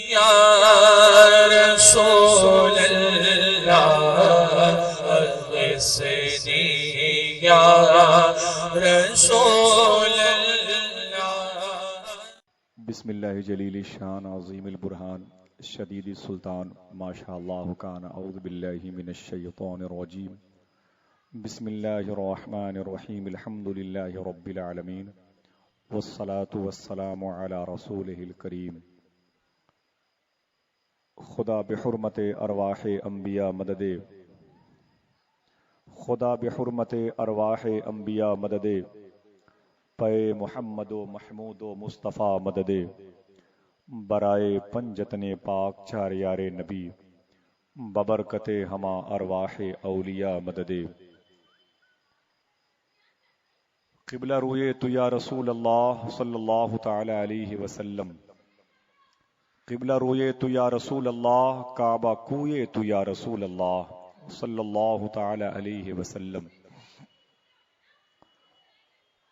یا رسول اللہ اغثنی یا رسول اللہ۔ بسم اللہ جلیل الشان عظیم البرہان شدید السلطان ما شاء اللہ کان اعوذ باللہ من الشیطان الرجیم بسم اللہ الرحمن الرحیم الحمد للہ رب العالمین والصلاة والسلام علی رسولہ الکریم۔ خدا بحرمت ارواح انبیاء مدد، خدا بحرمت ارواح انبیاء مدد، پے محمد و محمود و مصطفیٰ مدد، برائے پنجتن پاک چار یار نبی، ببرکت ہما ارواح اولیاء مدد۔ قبلہ روئے تو یا رسول اللہ صلی اللہ تعالی علیہ وسلم، قبلہ روئے تو یا رسول اللہ، کعبہ کوئے تو یا رسول اللہ صلی اللہ تعالی علیہ وسلم۔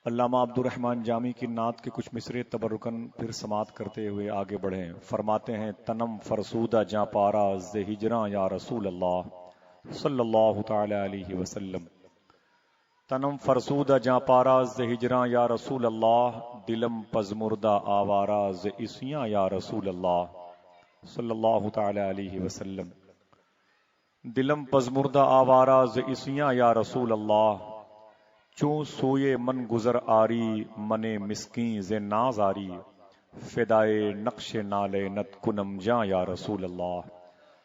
علامہ عبد الرحمن جامی کی نعت کے کچھ مصرے تبرکن پھر سماعت کرتے ہوئے آگے بڑھیں۔ فرماتے ہیں تنم فرسودہ جاں پارا ز ہجراں یا رسول اللہ صلی اللہ تعالی علیہ وسلم، تنم فرسودہ جاں پارا ز ہجراں یا رسول اللہ، دلم پزمردہ آوارہ ز اسیاں یا رسول اللہ صلی اللہ تعالی علیہ وسلم، دلم پزمردہ آوارہ ز اسیاں یا رسول اللہ، چوں سوئے من گزر آری من مسکین ز ناز آری، فدائے نقش نالینت کنم جاں یا رسول اللہ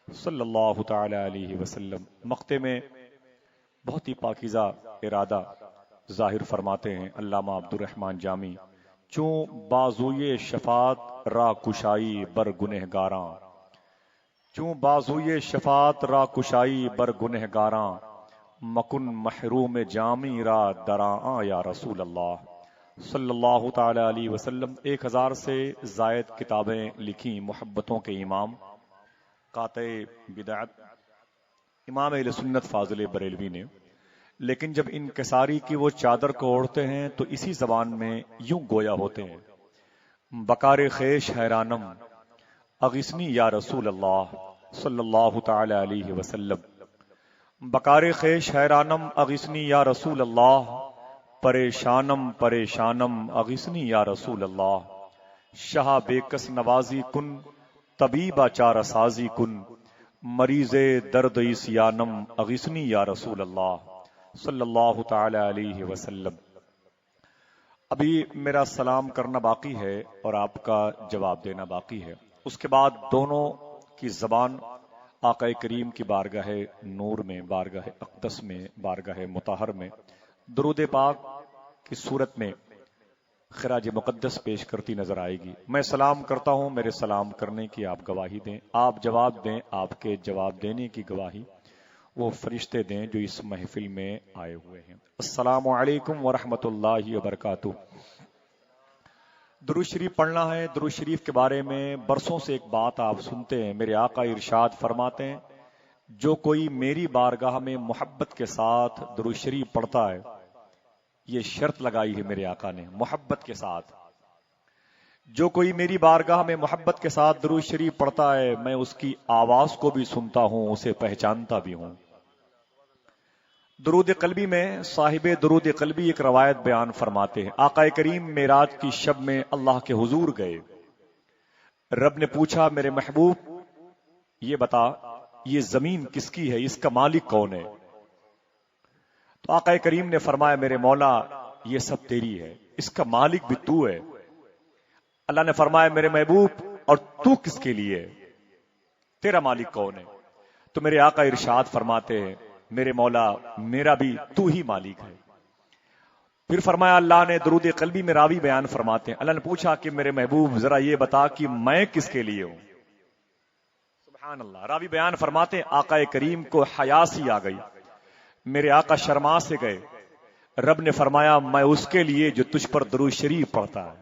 صلی اللہ تعالی علیہ وسلم۔ مقطع میں بہت ہی پاکیزہ ارادہ ظاہر فرماتے ہیں علامہ عبد الرحمن جامی، چوں بازوئے شفاعت را کشائی بر گنہگاراں، چوں بازوئے شفاعت را کشائی بر گنہگاراں، مکن محروم جامی را دراں یا رسول اللہ صلی اللہ تعالی علیہ وسلم۔ 1000 سے زائد کتابیں لکھی محبتوں کے امام قاطع بدعت امام اہل سنت فاضل بریلوی نے، لیکن جب انکساری کی وہ چادر کو اوڑھتے ہیں تو اسی زبان میں یوں گویا ہوتے ہیں، بکار خیش حیرانم اغثنی یا رسول اللہ صلی اللہ تعالی علیہ وسلم، بکار خیش حیرانم اغثنی یا رسول اللہ، پریشانم پریشانم اغثنی یا رسول اللہ، شاہ بے کس نوازی کن طبیبہ چارہ سازی کن، مریض درد عصیانم اغثنی یا رسول اللہ صلی اللہ تعالی علیہ وسلم۔ ابھی میرا سلام کرنا باقی ہے اور آپ کا جواب دینا باقی ہے، اس کے بعد دونوں کی زبان آقا کریم کی بارگاہ نور میں، بارگاہ اقدس میں، بارگاہ مطہر میں درود پاک کی صورت میں خراج مقدس پیش کرتی نظر آئے گی۔ میں سلام کرتا ہوں، میرے سلام کرنے کی آپ گواہی دیں، آپ جواب دیں، آپ کے جواب دینے کی گواہی وہ فرشتے دیں جو اس محفل میں آئے ہوئے ہیں۔ السلام علیکم ورحمۃ اللہ وبرکاتہ۔ درود شریف پڑھنا ہے۔ درود شریف کے بارے میں برسوں سے ایک بات آپ سنتے ہیں، میرے آقا ارشاد فرماتے ہیں جو کوئی میری بارگاہ میں محبت کے ساتھ درود شریف پڑھتا ہے، یہ شرط لگائی ہے میرے آقا نے، محبت کے ساتھ، جو کوئی میری بارگاہ میں محبت کے ساتھ درود شریف پڑھتا ہے، میں اس کی آواز کو بھی سنتا ہوں، اسے پہچانتا بھی ہوں۔ درود قلبی میں صاحب درود قلبی ایک روایت بیان فرماتے ہیں، آقا کریم معراج کی شب میں اللہ کے حضور گئے، رب نے پوچھا میرے محبوب یہ بتا یہ زمین کس کی ہے، اس کا مالک کون ہے؟ تو آقا کریم نے فرمایا میرے مولا یہ سب تیری ہے، اس کا مالک بھی تو ہے۔ اللہ نے فرمایا میرے محبوب اور تو کس کے لیے ہے، تیرا مالک کون ہے؟ تو میرے آقا ارشاد فرماتے ہیں میرے مولا میرا بھی تو ہی مالک ہے۔ پھر فرمایا اللہ نے درود قلبی میں راوی بیان فرماتے ہیں، اللہ نے پوچھا کہ میرے محبوب ذرا یہ بتا کہ میں کس کے لیے ہوں؟ سبحان اللہ، راوی بیان فرماتے ہیں آقا کریم کو حیا سی آ گئی، میرے آقا شرما سے گئے، رب نے فرمایا میں اس کے لیے جو تجھ پر درود شریف پڑھتا ہے۔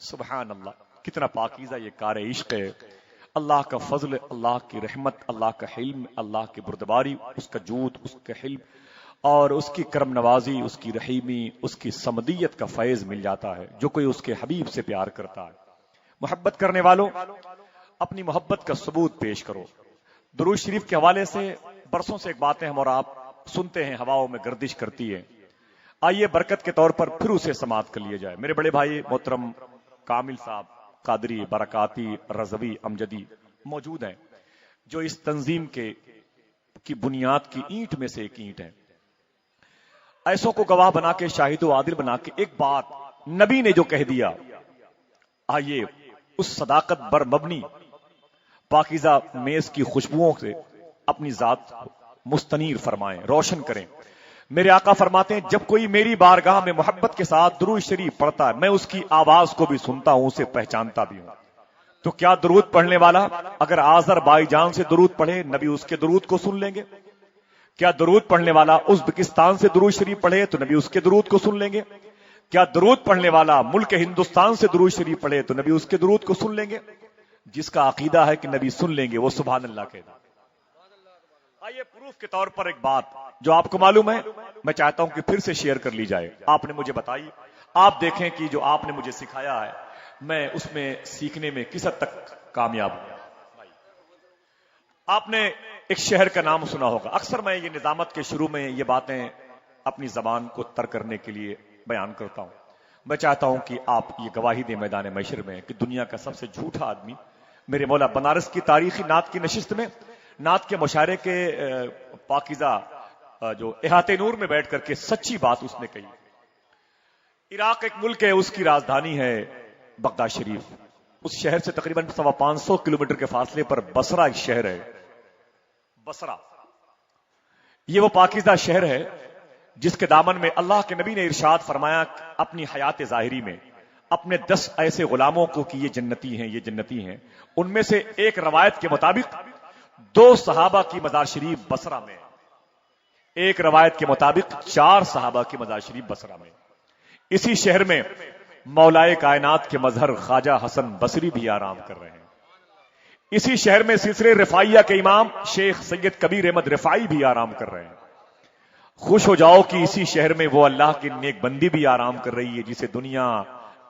سبحان اللہ، کتنا پاکیزہ یہ کار عشق ہے، اللہ کا فضل، اللہ کی رحمت، اللہ کا حلم، اللہ کی بردباری، اس کا جود، اس کا حلم اور اس کی کرم نوازی، اس کی رحیمی، اس کی سمدیت کا فیض مل جاتا ہے جو کوئی اس کے حبیب سے پیار کرتا ہے۔ محبت کرنے والوں، اپنی محبت کا ثبوت پیش کرو. درود شریف کے حوالے سے برسوں سے ایک باتیں ہم اور آپ سنتے ہیں، ہواؤں میں گردش کرتی ہے. آئیے برکت کے طور پر پھر اسے سماعت کر لیا جائے. میرے بڑے بھائی محترم کامل صاحب قادری، برکاتی، رضوی، امجدی موجود ہیں، جو اس تنظیم کی بنیاد کی اینٹ میں سے ایک اینٹ ہے. ایسوں کو گواہ بنا کے، شاہد و عادل بنا کے ایک بات نبی نے جو کہہ دیا، آئیے اس صداقت بر مبنی پاکیزہ میز کی خوشبوؤں سے اپنی ذات مستنیر فرمائیں، روشن کریں. میرے آقا فرماتے ہیں جب کوئی میری بارگاہ میں محبت کے ساتھ درود شریف پڑھتا ہے، میں اس کی آواز کو بھی سنتا ہوں، اسے پہچانتا بھی ہوں. تو کیا درود پڑھنے والا اگر آذر بائی جان سے درود پڑھے، نبی اس کے درود کو سن لیں گے؟ کیا درود پڑھنے والا ازبکستان سے درود شریف پڑھے تو نبی اس کے درود کو سن لیں گے؟ کیا درود پڑھنے والا ملک ہندوستان سے درود شریف پڑھے تو نبی اس کے درود کو سن لیں گے؟ جس کا عقیدہ ہے کہ نبی سن لیں گے وہ سبحان اللہ کہتا. آئیے پروف کے طور پر ایک بات جو آپ کو معلوم ہے میں چاہتا ہوں کہ پھر سے شیئر کر لی جائے. آپ نے مجھے بتائی، آپ دیکھیں کہ جو آپ نے مجھے سکھایا ہے میں اس میں سیکھنے میں کس حد تک کامیاب ہوں. آپ نے ایک شہر کا نام سنا ہوگا. اکثر میں یہ نظامت کے شروع میں یہ باتیں اپنی زبان کو تر کرنے کے لیے بیان کرتا ہوں. میں چاہتا ہوں کہ آپ یہ گواہی دیں میدان محشر میں کہ دنیا کا سب سے جھوٹا آدمی میرے مولا بنارس کی تاریخی نعت کی نشست میں، نعت کے مشاعرے کے پاکیزہ جو احاطے نور میں بیٹھ کر کے سچی بات اس نے کہی. عراق ایک ملک ہے، اس کی راجدھانی ہے بغداد شریف. اس شہر سے تقریباً 550 کلومیٹر کے فاصلے پر بصرہ ایک شہر ہے. بصرہ یہ وہ پاکیزہ شہر ہے جس کے دامن میں اللہ کے نبی نے ارشاد فرمایا اپنی حیات ظاہری میں اپنے 10 ایسے غلاموں کو کہ یہ جنتی ہیں، یہ جنتی ہیں. ان میں سے ایک روایت کے مطابق 2 صحابہ کی مزار شریف بصرہ میں، ایک روایت کے مطابق 4 صحابہ کی مزار شریف بصرہ میں. اسی شہر میں مولائے کائنات کے مظہر خواجہ حسن بصری بھی آرام کر رہے ہیں. اسی شہر میں سلسلے رفاعیہ کے امام شیخ سید کبیر احمد رفاعی بھی آرام کر رہے ہیں. خوش ہو جاؤ کہ اسی شہر میں وہ اللہ کی نیک بندی بھی آرام کر رہی ہے جسے دنیا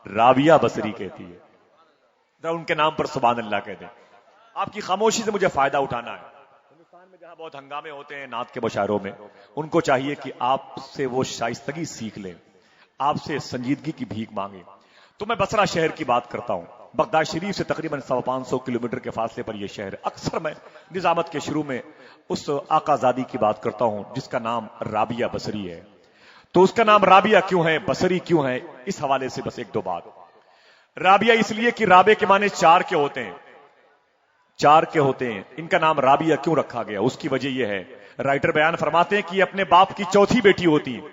رابعہ بصری کہتی ہے. ذرا ان کے نام پر سبحان اللہ کہہ دیں. آپ کی خاموشی سے مجھے فائدہ اٹھانا ہے. ہندوستان میں جہاں بہت ہنگامے ہوتے ہیں نعت کے مشاعروں میں، ان کو چاہیے کہ آپ سے وہ شائستگی سیکھ لیں، آپ سے سنجیدگی کی بھیک مانگیں. تو میں بصرہ شہر کی بات کرتا ہوں. بغداد شریف سے تقریباً 550 کلومیٹر کے فاصلے پر یہ شہر ہے. اکثر میں نظامت کے شروع میں اس آقا زادی کی بات کرتا ہوں جس کا نام رابعہ بصری ہے. تو اس کا نام رابعہ کیوں ہے، بصری کیوں ہے، اس حوالے سے بس 1-2 بات. رابعہ اس لیے کہ رابع کے معنی 4 کے ہوتے ہیں، 4 کے ہوتے ہیں. ان کا نام رابعہ کیوں رکھا گیا، اس کی وجہ یہ ہے، رائٹر بیان فرماتے ہیں کہ یہ اپنے باپ کی چوتھی بیٹی ہوتی ہیں.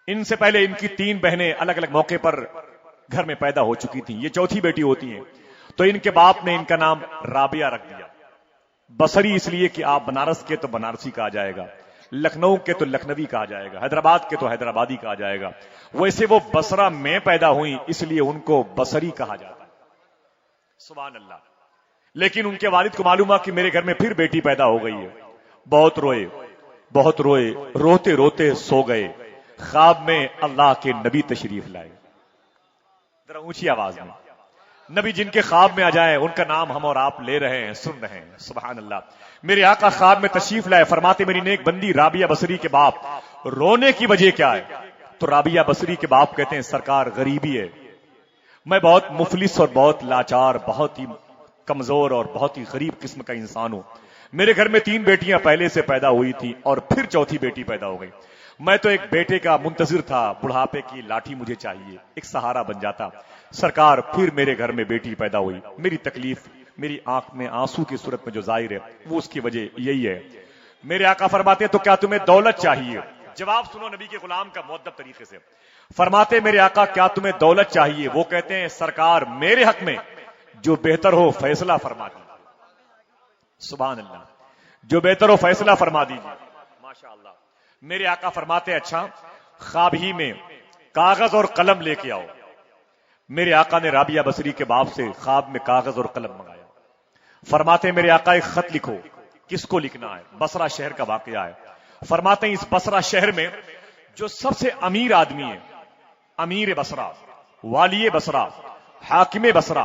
ان سے پہلے ان کی 3 بہنیں الگ الگ موقع پر گھر میں پیدا ہو چکی تھیں، یہ چوتھی بیٹی ہوتی ہیں. تو ان کے باپ نے ان کا نام رابعہ رکھ دیا. بصری اس لیے کہ آپ بنارس کے تو بنارسی کہا جائے گا، لکھنؤ کے تو لکھنوی کہا جائے گا، حیدرآباد کے تو حیدرآبادی کہا جائے گا. ویسے وہ بصرہ میں پیدا ہوئی اس لیے ان کو بصری کہا جاتا ہے. سبحان اللہ. لیکن ان کے والد کو معلوم ہے کہ میرے گھر میں پھر بیٹی پیدا ہو گئی ہے. بہت روئے، بہت روئے، روتے روتے سو گئے. خواب میں اللہ کے نبی تشریف لائے. ذرا اونچی آواز میں، نبی جن کے خواب میں آ جائیں ان کا نام ہم اور آپ لے رہے ہیں، سن رہے ہیں. سبحان اللہ. میرے آقا خواب میں تشریف لائے، فرماتے میری نیک بندی رابعہ بصری کے باپ رونے کی وجہ کیا ہے؟ تو رابعہ بصری کے باپ کہتے ہیں سرکار غریبی ہے، میں بہت مفلس اور بہت لاچار، بہت ہی کمزور اور بہت ہی غریب قسم کا انسان ہوں. میرے گھر میں 3 بیٹیاں پہلے سے پیدا ہوئی تھی اور پھر چوتھی بیٹی پیدا ہو گئی. میں تو ایک بیٹے کا منتظر تھا، بڑھاپے کی لاٹھی مجھے چاہیے، ایک سہارا بن جاتا. سرکار پھر میرے گھر میں بیٹی پیدا ہوئی. میری تکلیف، میری آنکھ میں آنسو کی صورت میں جو ظاہر ہے وہ اس کی وجہ یہی ہے. میرے آقا فرماتے ہیں تو کیا تمہیں دولت چاہیے؟ جواب سنو نبی کے غلام کا مؤدب طریقے سے. فرماتے میرے آقا کیا تمہیں دولت چاہیے؟ وہ کہتے ہیں سرکار میرے حق میں جو بہتر ہو فیصلہ فرما دیجیے. سبحان اللہ. جو بہتر ہو فیصلہ فرما دیجیے. ماشاء اللہ. میرے آقا فرماتے اچھا خواب ہی میں کاغذ اور قلم لے کے آؤ. میرے آقا نے رابعہ بصری کے باپ سے خواب میں کاغذ اور قلم منگایا. فرماتے میرے آقا ایک خط لکھو. کس کو لکھنا ہے؟ بصرہ شہر کا واقعہ ہے. فرماتے ہیں اس بصرہ شہر میں جو سب سے امیر آدمی ہے، امیر بصرہ، والی بصرہ، حاکم بصرہ،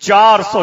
400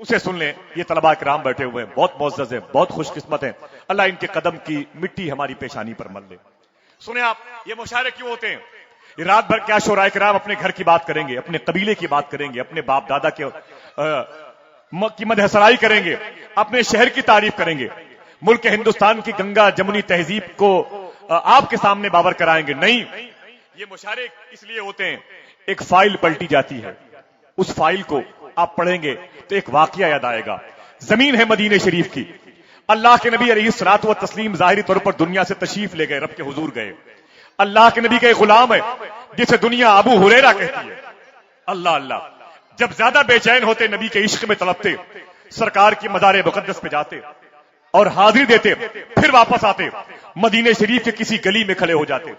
اسے سن لیں. یہ طلباء کرام بیٹھے ہوئے ہیں, بہت معزز ہیں, بہت خوش قسمت ہیں. اللہ ان کے قدم کی مٹی ہماری پیشانی پر مل لے. سنیں آپ, یہ مشاعرے کیوں ہوتے ہیں؟ یہ رات بھر کیا شعراء کرام اپنے گھر کی بات کریں گے, اپنے قبیلے کی بات کریں گے, اپنے باپ دادا کی مدح سرائی کریں گے, اپنے شہر کی تعریف کریں گے, ملک ہندوستان کی گنگا جمنی تہذیب کو آپ کے سامنے باور کرائیں گے. نہیں, یہ مشاعرے اس لیے ہوتے ہیں, ایک فائل پلٹی جاتی ہے, اس فائل کو آپ پڑھیں گے تو ایک واقعہ یاد آئے گا. زمین ہے مدینہ شریف کی, اللہ کے نبی علیہ الصلوۃ والتسلیم ظاہری طور پر دنیا سے تشریف لے گئے, رب کے حضور گئے. اللہ کے نبی کا ایک غلام ہے جسے دنیا ابو ہریرہ کہتی ہے. اللہ اللہ, جب زیادہ بے چین ہوتے, نبی کے عشق میں تڑپتے, سرکار کی مزار مقدس پہ جاتے اور حاضری دیتے, پھر واپس آتے, مدینہ شریف کے کسی گلی میں کھڑے ہو جاتے,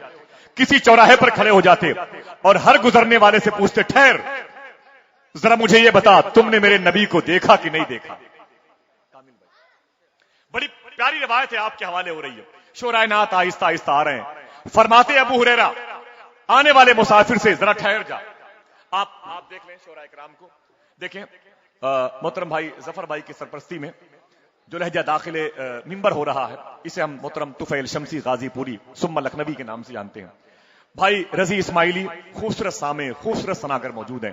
کسی چوراہے پر کھڑے ہو جاتے اور ہر گزرنے والے سے پوچھتے, ٹھہر ذرا مجھے یہ بتا, تم نے میرے نبی کو دیکھا کہ نہیں دیکھا؟ بڑی پیاری روایت ہے, آپ کے حوالے ہو رہی ہے. شعراء نعت آہستہ آہستہ آ رہے ہیں. فرماتے ابو ہریرہ آنے والے مسافر سے, ذرا ٹھہر جا. آپ دیکھ لیں شعراء کرام کو, دیکھیں محترم بھائی ظفر بھائی کی سرپرستی میں جو لہجہ داخل ممبر ہو رہا ہے, اسے ہم محترم طفیل شمسی غازی پوری ثم لکھنوی کے نام سے جانتے ہیں. بھائی رضی اسماعیلی خوبصورت سامع, خوبصورت سناگر موجود ہیں.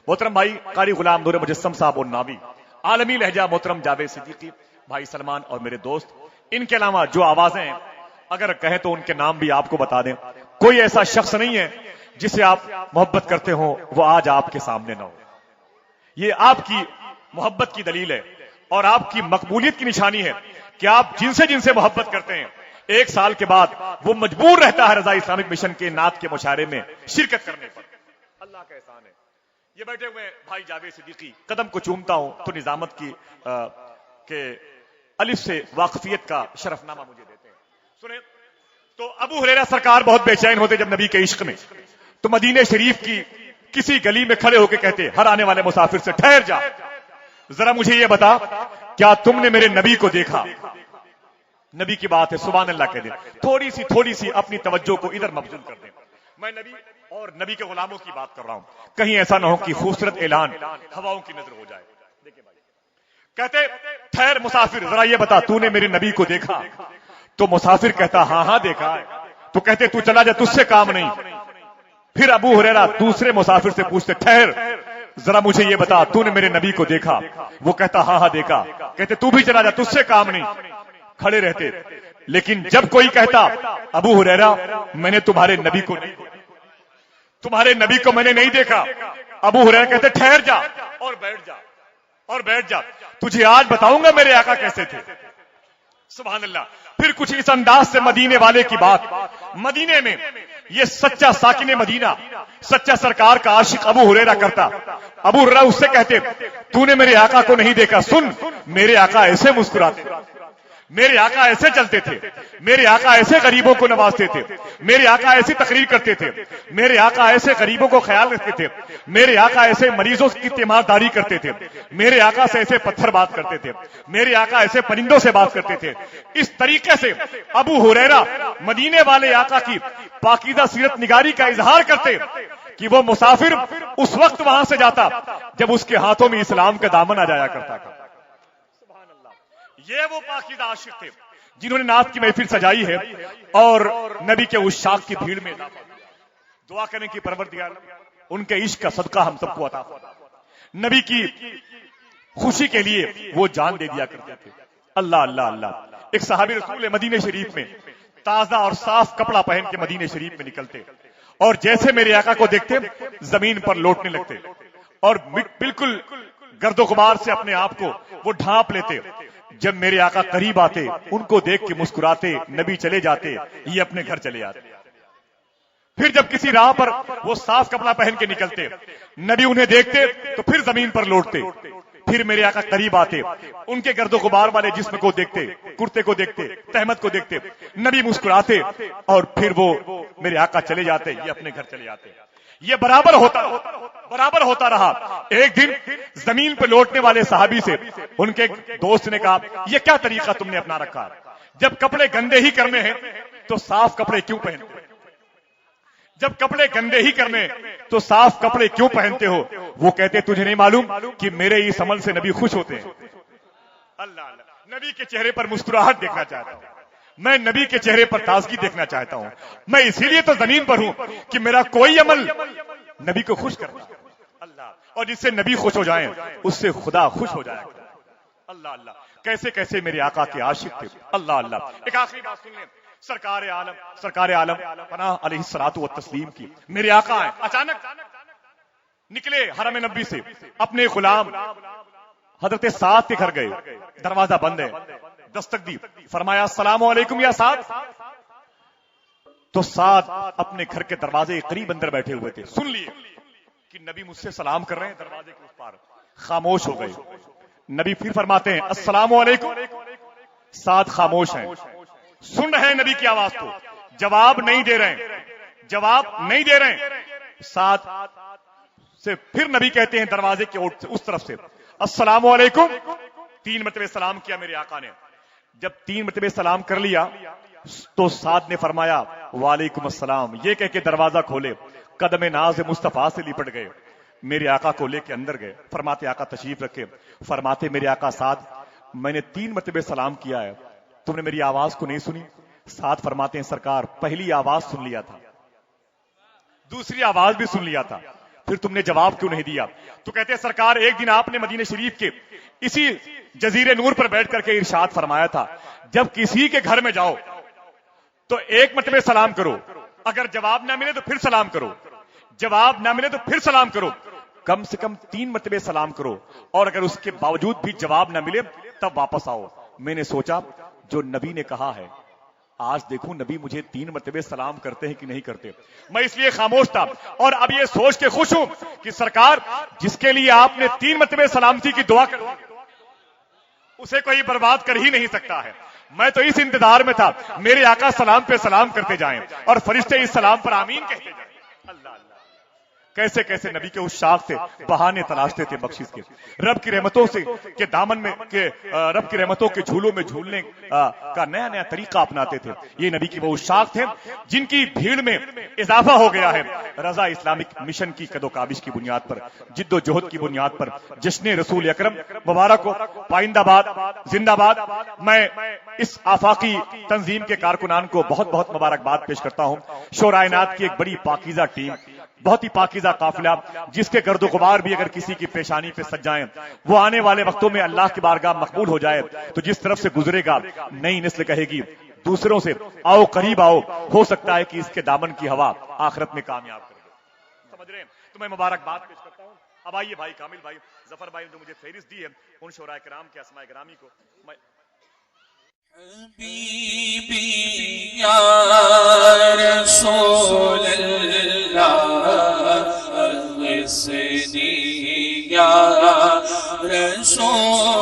محترم بھائی قاری غلام نور مجسم صاحب اور ناوی, عالمی لہجہ محترم جاوید صدیقی, بھائی سلمان اور میرے دوست. ان کے علاوہ جو آوازیں ہیں, اگر کہیں تو ان کے نام بھی آپ کو بتا دیں. کوئی ایسا شخص نہیں ہے جسے آپ محبت کرتے ہوں وہ آج آپ کے سامنے نہ ہو. یہ آپ کی محبت کی دلیل ہے اور آپ کی مقبولیت کی نشانی ہے کہ آپ جن سے محبت کرتے ہیں, ایک سال کے بعد وہ مجبور رہتا ہے رضا اسلامک مشن کے نعت کے مشاعرے میں شرکت کرنے پر. اللہ کا احسان ہے. یہ بیٹھے ہوئے بھائی جاوید صدیقی, قدم کو چومتا ہوں تو نظامت کی کہ الف سے واقفیت کا شرف نامہ مجھے دیتے ہیں. سنیں تو ابو ہریرہ سرکار بہت بے چین ہوتے جب نبی کے عشق میں, تو مدینہ شریف کی کسی گلی میں کھڑے ہو کے کہتے ہر آنے والے مسافر سے, ٹھہر جا ذرا مجھے یہ بتا, کیا تم نے میرے نبی کو دیکھا؟ نبی کی بات ہے, سبحان اللہ کہہ دیں. تھوڑی سی اپنی توجہ کو ادھر مبذول کر دیں. میں نبی اور نبی کے غلاموں کی بات کر رہا ہوں, کہیں ایسا نہ ہو کہ خوبصورت اعلان ہواؤں کی نظر ہو جائے. دیکھیں بھائی, کہتے ٹھہر مسافر ذرا یہ بتا, تو نے میرے نبی کو دیکھا؟ تو مسافر کہتا ہاں دیکھا ہے. تو کہتے تو چلا جا, تجھ سے کام نہیں. پھر ابو ہریرہ دوسرے مسافر سے پوچھتے, ٹھہر ذرا مجھے یہ بتا, تو نے میرے نبی کو دیکھا؟ وہ کہتا ہاں دیکھا. کہتے تو بھی چلا جا, تجھ سے کام نہیں. کھڑے رہتے. لیکن جب کوئی کہتا ابو ہریرہ میں نے تمہارے نبی کو نہیں دیکھا, تمہارے نبی کو میں نے نہیں دیکھا, ابو ہریرہ کہتے ٹھہر جا اور بیٹھ جا, تجھے آج بتاؤں گا میرے آقا کیسے تھے. سبحان اللہ. پھر کچھ اس انداز سے مدینے والے کی بات. مدینے میں یہ سچا ساکن مدینہ, سچا سرکار کا عاشق ابو ہریرہ کرتا. ابو ہریرہ اس سے کہتے تو نے میرے آقا کو نہیں دیکھا, سن میرے آقا ایسے مسکراتے, میرے آقا ایسے چلتے تھے, میرے آقا ایسے غریبوں کو نوازتے تھے, میرے آقا ایسی تقریر کرتے تھے, میرے آقا ایسے غریبوں کو خیال رکھتے تھے, میرے آقا ایسے مریضوں کی تیمارداری کرتے تھے, میرے آقا سے ایسے پتھر بات کرتے تھے, میرے آقا ایسے پرندوں سے بات کرتے تھے. اس طریقے سے ابو ہریرہ مدینے والے آقا کی پاکیزہ سیرت نگاری کا اظہار کرتے کہ وہ مسافر اس وقت وہاں سے جاتا جب اس کے ہاتھوں میں اسلام کا دامن آ جایا کرتا تھا. یہ وہ پاکیزہ عاشق تھے جنہوں نے نعت کی محفل سجائی ہے اور نبی کے عشاق کی بھیڑ میں دعا کرنے کی پروردگار ان کے عشق کا صدقہ ہم سب کو عطا فرما. نبی کی خوشی کے لیے وہ جان دے دیا کرتے تھے. اللہ اللہ اللہ. ایک صحابی رسول مدینہ شریف میں تازہ اور صاف کپڑا پہن کے مدینہ شریف میں نکلتے اور جیسے میرے آقا کو دیکھتے زمین پر لوٹنے لگتے اور بالکل گرد و غبار سے اپنے آپ کو وہ ڈھانپ لیتے. جب میرے آقا قریب آتے ان کو دیکھ کے مسکراتے, نبی چلے جاتے, یہ اپنے گھر چلے آتے. پھر جب کسی راہ پر وہ صاف کپڑا پہن کے نکلتے, نبی انہیں دیکھتے تو پھر زمین پر لوٹتے. پھر میرے آقا قریب آتے, ان کے گرد و غبار والے جسم کو دیکھتے, کرتے کو دیکھتے, تہمت کو دیکھتے, نبی مسکراتے اور پھر وہ میرے آقا چلے جاتے, یہ اپنے گھر چلے جاتے. یہ برابر ہوتا رہا. ایک دن زمین پہ لوٹنے والے صحابی سے ان کے دوست نے کہا یہ کیا طریقہ تم نے اپنا رکھا, جب کپڑے گندے ہی کرنے ہیں تو صاف کپڑے کیوں پہنتے, جب کپڑے گندے ہی کرنے تو صاف کپڑے کیوں پہنتے ہو؟ وہ کہتے تجھے نہیں معلوم کہ میرے اس عمل سے نبی خوش ہوتے ہیں. اللہ اللہ، نبی کے چہرے پر مسکراہٹ دیکھنا چاہتا ہوں، میں نبی کے چہرے پر تازگی دیکھنا چاہتا ہوں. میں اسی لیے تو زمین پر ہوں کہ میرا کوئی عمل نبی کو خوش کرتا ہے. اللہ، اور جس سے نبی خوش ہو جائیں اس سے خدا خوش ہو جائے. اللہ اللہ، کیسے کیسے میرے آقا کے عاشق تھے. اللہ اللہ. ایک آخری بات سن لیں، سرکار عالم پناہ علیہ الصلوۃ والتسلیم کی میرے آقا ہیں. اچانک نکلے حرم نبی سے، اپنے غلام حضرت سعد کے گھر گئے. دروازہ بند ہے، دستک دی، فرمایا السلام علیکم یا سعد. تو سعد اپنے گھر کے دروازے کے قریب اندر بیٹھے ہوئے تھے. سن لیے کہ نبی مجھ سے سلام کر رہے ہیں. دروازے کے اس پار خاموش ہو گئے. نبی پھر فرماتے ہیں السلام علیکم. سعد خاموش ہیں، سن رہے ہیں نبی کی آواز کو، جواب نہیں دے رہے ہیں. سعد سے پھر نبی کہتے ہیں دروازے کے اس طرف سے السلام علیکم. 3 مرتبہ سلام کیا میرے آقا نے. جب 3 مرتبہ سلام کر لیا تو سعد نے فرمایا وعلیکم السلام. یہ کہہ کے دروازہ کھولے، قدم ناز مصطفیٰ سے لپٹ گئے، میرے آقا کو لے کے اندر گئے. فرماتے آقا تشریف رکھے. فرماتے میرے آقا سعد، میں نے 3 مرتبہ سلام کیا ہے، تم نے میری آواز کو نہیں سنی؟ سعد فرماتے ہیں سرکار پہلی آواز سن لیا تھا، دوسری آواز بھی سن لیا تھا، پھر تم نے جواب کیوں نہیں دیا؟ تو کہتے ہیں سرکار ایک دن آپ نے مدینہ شریف کے اسی جزیرے نور پر بیٹھ کر کے ارشاد فرمایا تھا جب کسی کے گھر میں جاؤ تو 1 مرتبہ سلام کرو، اگر جواب نہ ملے تو پھر سلام کرو، جواب نہ ملے تو پھر سلام کرو، کم سے کم 3 مرتبہ سلام کرو، اور اگر اس کے باوجود بھی جواب نہ ملے تب واپس آؤ. میں نے سوچا جو نبی نے کہا ہے، آج دیکھوں نبی مجھے 3 مرتبہ سلام کرتے ہیں کہ نہیں کرتے. میں اس لیے خاموش تھا اور اب یہ سوچ کے خوش ہوں کہ سرکار جس کے لیے آپ نے 3 مرتبہ سلامتی کی دعا کر اسے کوئی برباد کر ہی نہیں سکتا ہے. میں تو اس انتظار میں تھا میرے آقا سلام پہ سلام کرتے جائیں اور فرشتے اس سلام پر آمین کہتے جائیں. اللہ اللہ، کیسے کیسے نبی کے اس شاخ سے بہانے تلاشتے تھے بخشش کے، رب کی رحمتوں سے کے دامن میں کے رب کی رحمتوں کے جھولوں میں جھولنے کا نیا نیا طریقہ اپناتے تھے. یہ نبی کی وہ شاخ تھے جن کی بھیڑ میں اضافہ ہو گیا ہے. رضا اسلامک مشن کی قد و کاوش کی بنیاد پر، جد و جہد کی بنیاد پر جشن رسول اکرم مبارک ہو. پائندہ باد زندہ باد. میں اس آفاقی تنظیم کے کارکنان کو بہت بہت مبارکباد پیش کرتا ہوں. شورائنات کی ایک بڑی پاکیزہ ٹیم، بہت ہی پاکیزہ قافلہ، جس کے گرد و غبار بھی اگر کسی کی پیشانی پہ سج جائیں وہ آنے والے وقتوں میں اللہ کی بارگاہ مقبول ہو جائے تو جس طرف سے گزرے گا نئی نسل کہے گی دوسروں سے آؤ قریب آؤ، ہو سکتا ہے کہ اس کے دامن کی ہوا آخرت میں کامیاب کرے. سمجھ رہے ہیں؟ تو میں مبارکباد پیش کرتا ہوں. اب آئیے بھائی کامل بھائی ظفر بھائی نے جو مجھے فہرست دی ہے ان شعراء کرام کے اسماء گرامی کو میں حبیبی یا رسول اللہ اغثنی یا رسول